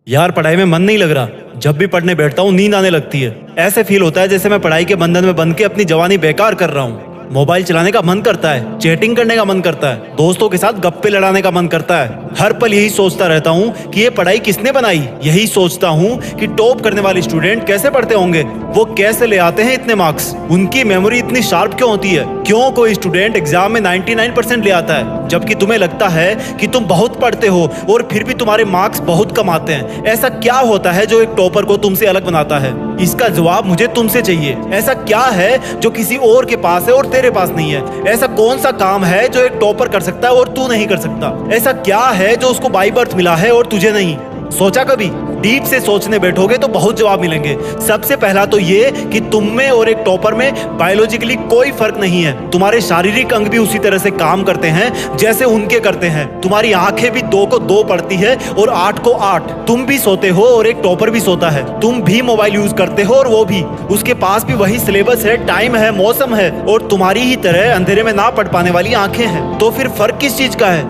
यार पढ़ाई में मन नहीं लग रहा। जब भी पढ़ने बैठता हूँ नींद आने लगती है। ऐसे फील होता है जैसे मैं पढ़ाई के बंधन में बंध के अपनी जवानी बेकार कर रहा हूँ। मोबाइल चलाने का मन करता है, चैटिंग करने का मन करता है, दोस्तों के साथ गप्पे लड़ाने का मन करता है। हर पल यही सोचता रहता हूँ कि ये पढ़ाई किसने बनाई। यही सोचता हूँ कि टॉप करने वाले स्टूडेंट कैसे पढ़ते होंगे, वो कैसे ले आते हैं इतने मार्क्स, उनकी मेमोरी इतनी शार्प क्यों होती है। क्यों कोई स्टूडेंट एग्जाम में 99% ले आता है जबकि तुम्हें लगता है कि तुम बहुत पढ़ते हो और फिर भी तुम्हारे मार्क्स बहुत कम आते हैं। ऐसा क्या होता है जो एक टॉपर को तुमसे अलग बनाता है? इसका जवाब मुझे तुमसे चाहिए। ऐसा क्या है जो किसी और के पास है और तेरे पास नहीं है? ऐसा कौन सा काम है जो एक टॉपर कर सकता है और तू नहीं कर सकता? ऐसा क्या है जो उसको बाय बर्थ मिला है और तुझे नहीं? सोचा कभी? डीप से सोचने बैठोगे तो बहुत जवाब मिलेंगे। सबसे पहला तो ये कि तुम में और एक टॉपर में बायोलॉजिकली कोई फर्क नहीं है। तुम्हारे शारीरिक अंग भी उसी तरह से काम करते हैं जैसे उनके करते हैं। तुम्हारी आंखें भी 2 को 2 पढ़ती है और 8 को 8। तुम भी सोते हो और एक टॉपर भी सोता है। तुम भी मोबाइल यूज करते हो और वो भी। उसके पास भी वही सिलेबस है, टाइम है, मौसम है और तुम्हारी ही तरह अंधेरे में ना पढ़ पाने वाली आंखें हैं। तो फिर फर्क किस चीज का है?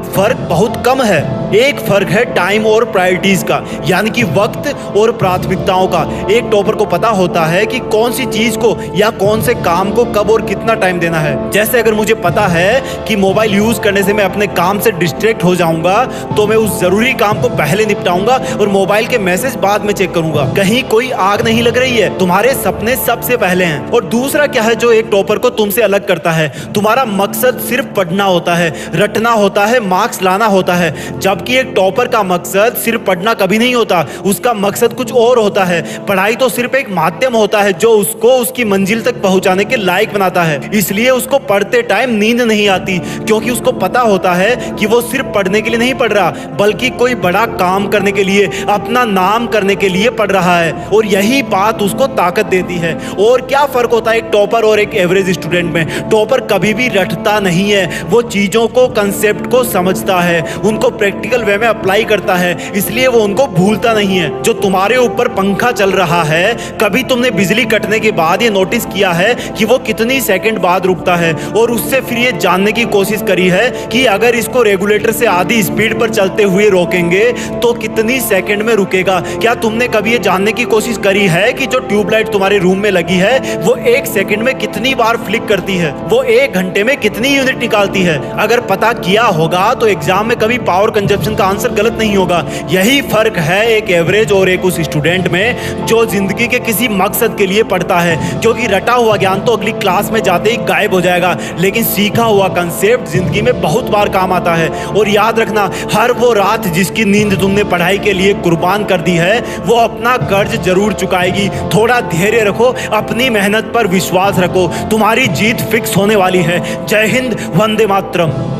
फर्क बहुत कम है। एक फर्क है टाइम और प्रायोरिटीज का, यानी कि वक्त और प्राथमिकताओं का। एक टॉपर को पता होता है कि कौन सी चीज को या कौन से काम को कब और कितना टाइम देना है। जैसे अगर मुझे पता है कि मोबाइल यूज करने से मैं अपने काम से डिस्ट्रैक्ट हो जाऊंगा तो मैं उस जरूरी काम को पहले निपटाऊंगा और मोबाइल के मैसेज बाद में चेक करूंगा। कहीं कोई आग नहीं लग रही है, तुम्हारे सपने सबसे पहले हैं। और दूसरा क्या है जो एक टॉपर को तुमसे अलग करता है? तुम्हारा मकसद सिर्फ पढ़ना होता है, रटना होता है, मार्क्स लाना होता है। जबकि एक टॉपर का मकसद सिर्फ पढ़ना कभी नहीं होता, उसका मकसद कुछ और होता है। पढ़ाई तो सिर्फ एक माध्यम होता है जो उसको उसकी मंजिल तक पहुंचाने के लायक बनाता है। इसलिए उसको पढ़ते टाइम नींद नहीं आती, क्योंकि उसको पता होता है कि वो सिर्फ पढ़ने के लिए नहीं पढ़ रहा, बल्कि कोई बड़ा काम करने के लिए, अपना नाम करने के लिए पढ़ रहा है। और यही बात उसको ताकत देती है। और क्या फर्क होता है एक टॉपर और एक एवरेज स्टूडेंट में? टॉपर कभी भी रटता नहीं है, वो चीजों को, कंसेप्ट को समझता है, उनको प्रैक्टिकल वे में अप्लाई करता है, इसलिए वो उनको भूलता नहीं है। जो तुम्हारे ऊपर पंखा चल रहा है, कभी तुमने बिजली कटने के बाद ये नोटिस किया है कि वो कितनी सेकंड बाद रुकता है? और उससे फिर ये जानने की कोशिश करी है कि अगर इसको रेगुलेटर से आधी स्पीड पर चलते हुए रोकेंगे तो कितनी सेकंड में रुकेगा? क्या तुमने कभी ये जानने की कोशिश करी है कि जो ट्यूबलाइट तुम्हारे रूम में लगी है वो 1 सेकंड में कितनी बार फ्लिक करती है? वो 1 घंटे में कितनी यूनिट निकालती है? अगर पता किया होगा तो एग्जाम में कभी पावर कंजप्शन का आंसर गलत नहीं होगा। यही फर्क है एक एवरेज और एक उस स्टूडेंट में जो जिंदगी के किसी मकसद के लिए पढ़ता है। क्योंकि रटा हुआ ज्ञान तो अगली क्लास में जाते ही गायब हो जाएगा, लेकिन सीखा हुआ कंसेप्ट जिंदगी में बहुत बार काम आता है। और याद रखना, हर वो रात जिसकी नींद तुमने पढ़ाई के लिए कुर्बान कर दी है वो अपना कर्ज जरूर चुकाएगी। थोड़ा धैर्य रखो, अपनी मेहनत पर विश्वास रखो, तुम्हारी जीत फिक्स होने वाली है। जय हिंद, वंदे मातरम।